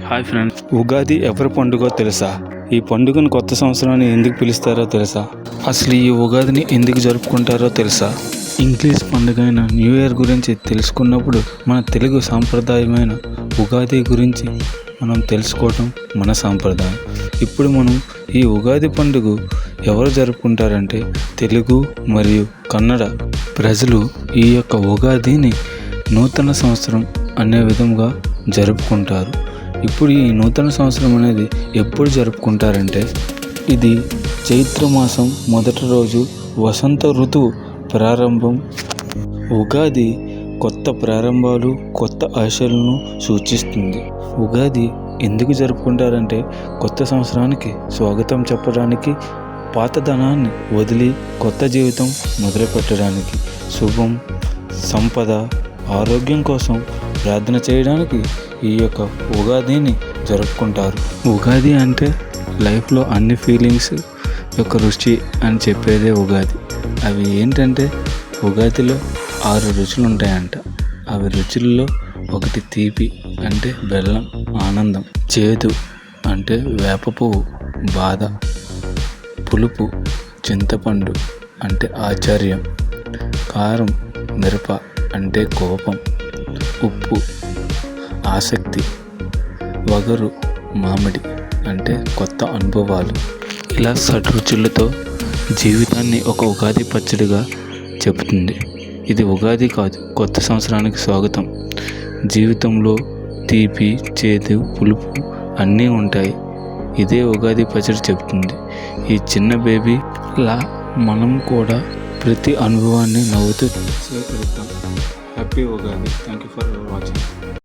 Hi friends, Ugadi ఎవరి పండుగో తెలుసా? ఈ పండుగను కొత్త సంవత్సరాన్ని ఎందుకు పిలుస్తారో తెలుసా? అసలు ఈ ఉగాదిని ఎందుకు జరుపుకుంటారో తెలుసా? ఇంగ్లీష్ పండుగ అయిన న్యూ ఇయర్ గురించి తెలుసుకున్నప్పుడు మన తెలుగు సాంప్రదాయమైన ఉగాది గురించి మనం తెలుసుకోవటం మన సాంప్రదాయం. ఇప్పుడు మనం ఈ ఉగాది పండుగ ఎవరు జరుపుకుంటారంటే తెలుగు మరియు కన్నడ ప్రజలు ఈ యొక్క ఉగాదిని నూతన సంవత్సరం అనే విధంగా జరుపుకుంటారు. ఇప్పుడు ఈ నూతన సంవత్సరం అనేది ఎప్పుడు జరుపుకుంటారంటే ఇది చైత్రమాసం మొదటి రోజు వసంత ఋతువు ప్రారంభం. ఉగాది కొత్త ప్రారంభాలు, కొత్త ఆశలను సూచిస్తుంది. ఉగాది ఎందుకు జరుపుకుంటారంటే కొత్త సంవత్సరానికి స్వాగతం చెప్పడానికి, పాతదనాన్ని వదిలి కొత్త జీవితం మొదలుపెట్టడానికి, శుభం, సంపద, ఆరోగ్యం కోసం ప్రార్థన చేయడానికి ఈ యొక్క ఉగాదిని జరుపుకుంటారు. ఉగాది అంటే లైఫ్లో అన్ని ఫీలింగ్స్ యొక్క రుచి అని చెప్పేదే ఉగాది. అవి ఏంటంటే ఉగాదిలో 6 రుచులు ఉంటాయంట. అవి రుచుల్లో ఒకటి తీపి అంటే బెల్లం, ఆనందం; చేదు అంటే వేప పువ్వు, బాధ; పులుపు చింతపండు అంటే ఆశ్చర్యం; కారం మిరప అంటే కోపం; ఉప్పు ఆసక్తి; వగరు మామిడి అంటే కొత్త అనుభవాలు. ఇలా షడ్రుచులతో జీవితాన్ని ఒక ఉగాది పచ్చడిగా చెబుతుంది. ఇది ఉగాది కాదు, కొత్త సంవత్సరానికి స్వాగతం. జీవితంలో తీపి, చేదు, పులుపు అన్నీ ఉంటాయి. ఇదే ఉగాది పచ్చడి చెబుతుంది. ఈ చిన్న బేబీలా మనం కూడా ప్రతి అనుభవాన్ని నవ్వుతూ స్వీకరిద్దాం. Happy Ugadi. Thank you for watching.